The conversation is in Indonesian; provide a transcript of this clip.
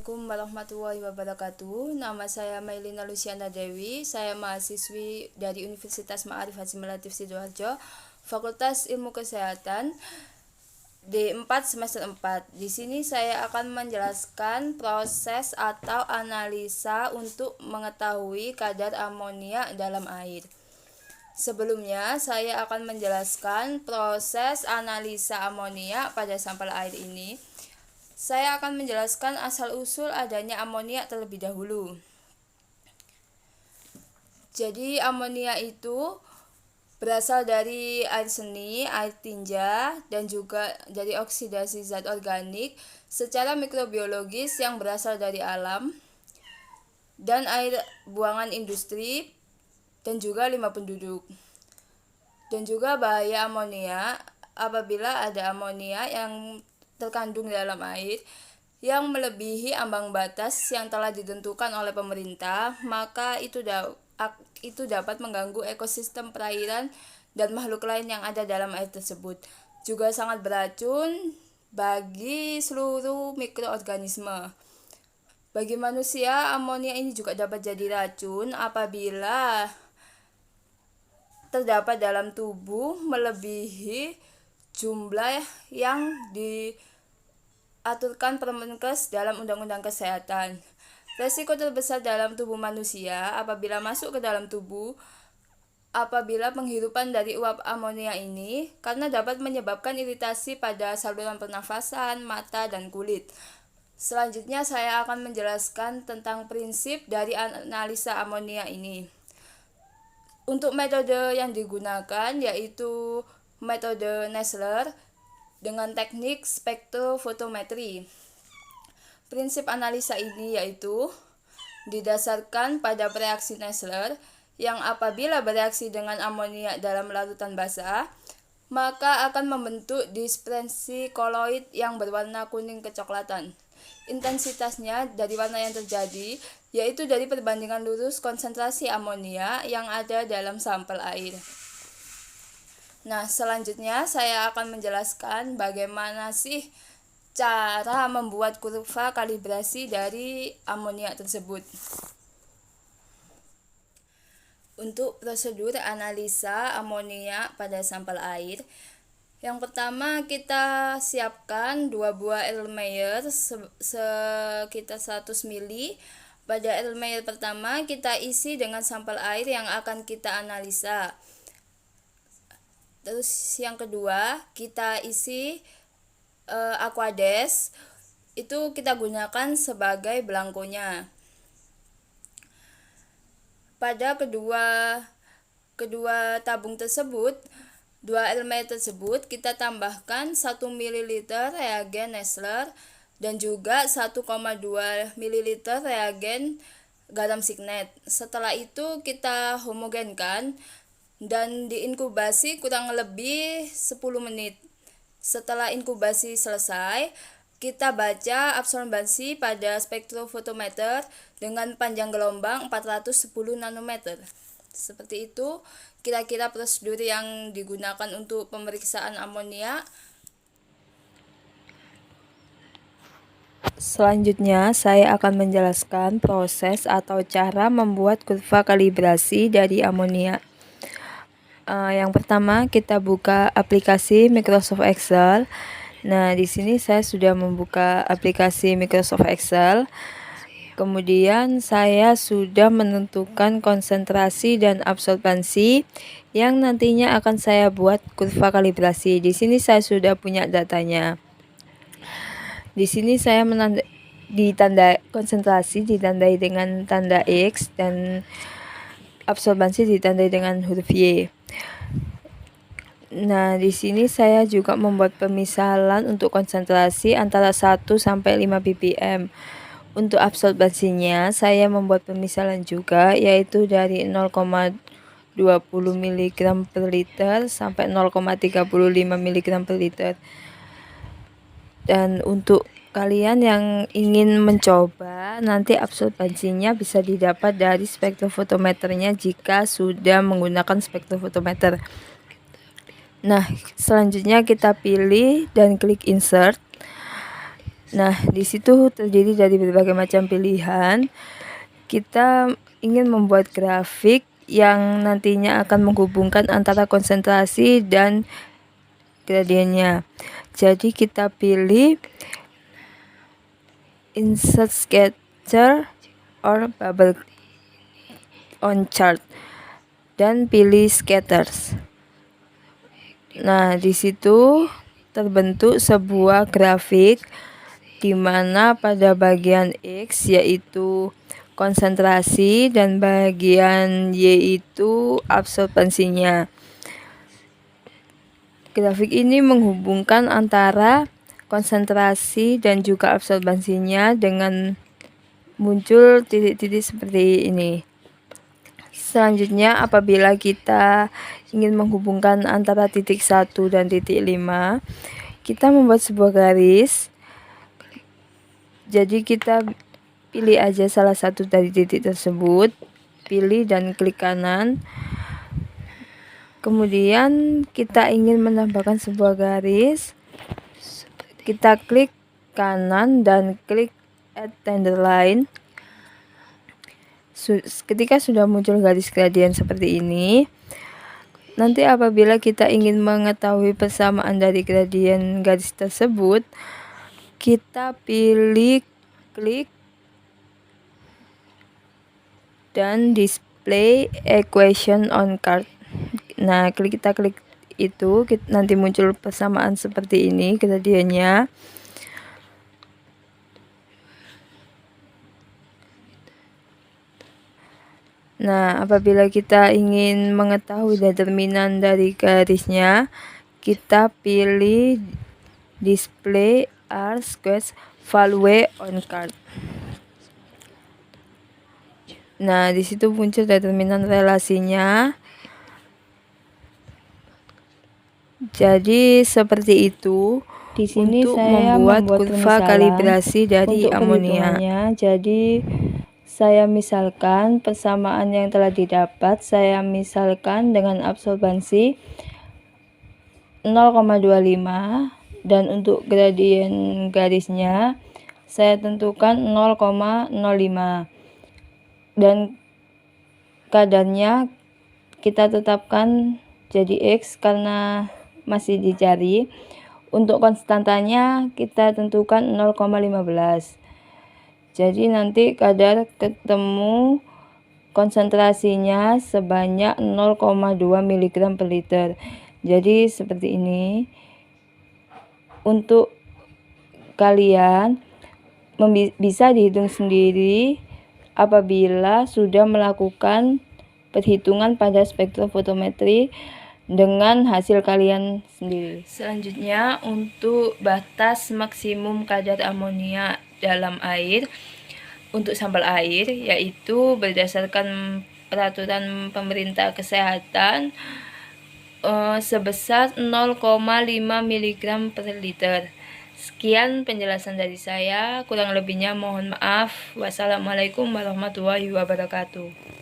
Assalamualaikum warahmatullahi wabarakatuh. Nama saya Mailina Luciana Dewi. Saya mahasiswi dari Universitas Ma'arif Haji Latif Sidoarjo, Fakultas Ilmu Kesehatan D4 semester 4. Di sini saya akan menjelaskan proses atau analisa untuk mengetahui kadar amonia dalam air. Sebelumnya, saya akan menjelaskan proses analisa amonia pada sampel air ini. Saya akan menjelaskan asal-usul adanya amonia terlebih dahulu. Jadi, amonia itu berasal dari air seni, air tinja, dan juga dari oksidasi zat organik secara mikrobiologis yang berasal dari alam, dan air buangan industri, dan juga limbah penduduk. Dan juga bahaya amonia apabila ada amonia yang terkandung dalam air yang melebihi ambang batas yang telah ditentukan oleh pemerintah, maka itu dapat mengganggu ekosistem perairan dan makhluk lain yang ada dalam air tersebut. Juga sangat beracun bagi seluruh mikroorganisme. Bagi manusia, amonia ini juga dapat jadi racun apabila terdapat dalam tubuh melebihi jumlah yang diaturkan Permenkes dalam Undang-Undang Kesehatan. Resiko terbesar dalam tubuh manusia apabila masuk ke dalam tubuh apabila penghirupan dari uap amonia ini karena dapat menyebabkan iritasi pada saluran pernafasan, mata, dan kulit. Selanjutnya saya akan menjelaskan tentang prinsip dari analisa amonia ini. Untuk metode yang digunakan yaitu metode Nessler dengan teknik spektrofotometri. Prinsip analisa ini yaitu didasarkan pada reaksi Nessler yang apabila bereaksi dengan amonia dalam larutan basah, maka akan membentuk dispersi koloid yang berwarna kuning kecoklatan. Intensitasnya dari warna yang terjadi yaitu dari perbandingan lurus konsentrasi amonia yang ada dalam sampel air. Nah, selanjutnya saya akan menjelaskan bagaimana sih cara membuat kurva kalibrasi dari amonia tersebut. Untuk prosedur analisa amonia pada sampel air, yang pertama kita siapkan 2 buah Erlenmeyer sekitar 100 ml. Pada Erlenmeyer pertama kita isi dengan sampel air yang akan kita analisa. Terus yang kedua kita isi Aquades, itu kita gunakan sebagai belangkonya. Pada kedua tabung tersebut, 2 Erlenmeyer tersebut kita tambahkan 1 ml reagen Nessler dan juga 1,2 ml reagen garam signet. Setelah itu kita homogenkan dan diinkubasi kurang lebih 10 menit. Setelah inkubasi selesai, kita baca absorbansi pada spektrofotometer dengan panjang gelombang 410 nanometer. Seperti itu kira-kira prosedur yang digunakan untuk pemeriksaan amonia. Selanjutnya, saya akan menjelaskan proses atau cara membuat kurva kalibrasi dari amonia. Yang pertama, kita buka aplikasi Microsoft Excel. Nah, di sini saya sudah membuka aplikasi Microsoft Excel. Kemudian saya sudah menentukan konsentrasi dan absorbansi yang nantinya akan saya buat kurva kalibrasi. Di sini saya sudah punya datanya. Di sini saya konsentrasi ditandai dengan tanda X dan absorbansi ditandai dengan huruf Y. Nah, di sini saya juga membuat pemisahan untuk konsentrasi antara 1 sampai 5 ppm. Untuk absorbansinya saya membuat pemisahan juga yaitu dari 0,20 mg per liter sampai 0,35 mg per liter. Dan untuk kalian yang ingin mencoba, nanti absorbansinya bisa didapat dari spektrofotometernya jika sudah menggunakan spektrofotometer. Nah, selanjutnya kita pilih dan klik insert. Nah, di situ terdiri dari berbagai macam pilihan. Kita ingin membuat grafik yang nantinya akan menghubungkan antara konsentrasi dan gradiennya. Jadi kita pilih insert scatter or bubble on chart dan pilih scatters. Nah, di situ terbentuk sebuah grafik di mana pada bagian X yaitu konsentrasi dan bagian Y itu absorbensinya. Grafik ini menghubungkan antara konsentrasi dan juga absorbensinya dengan muncul titik-titik seperti ini. Selanjutnya, apabila kita ingin menghubungkan antara titik 1 dan titik 5, kita membuat sebuah garis. Jadi kita pilih aja salah satu dari titik tersebut, pilih dan klik kanan. Kemudian kita ingin menambahkan sebuah garis, kita klik kanan dan klik add tender line. Ketika sudah muncul garis gradien seperti ini, nanti apabila kita ingin mengetahui persamaan dari gradien garis tersebut, kita pilih klik dan display equation on chart. Nah, kita klik itu, nanti muncul persamaan seperti ini gradiennya. Nah, apabila kita ingin mengetahui determinan dari garisnya, kita pilih display r squares value on chart. Nah, di situ muncul determinan relasinya. Jadi seperti itu. Di sini untuk saya membuat kurva kalibrasi dari amonia. Jadi saya misalkan persamaan yang telah didapat, saya misalkan dengan absorbensi 0,25 dan untuk gradien garisnya saya tentukan 0,05 dan kadarnya kita tetapkan jadi X karena masih dicari. Untuk konstantanya kita tentukan 0,15. Jadi nanti kadar ketemu konsentrasinya sebanyak 0,2 mg per liter. Jadi seperti ini. Untuk kalian bisa dihitung sendiri apabila sudah melakukan perhitungan pada spektrofotometri dengan hasil kalian sendiri. Selanjutnya, untuk batas maksimum kadar amonia dalam air untuk sampel air, yaitu berdasarkan peraturan pemerintah kesehatan sebesar 0,5 mg per liter. Sekian penjelasan dari saya, kurang lebihnya mohon maaf. Wassalamualaikum warahmatullahi wabarakatuh.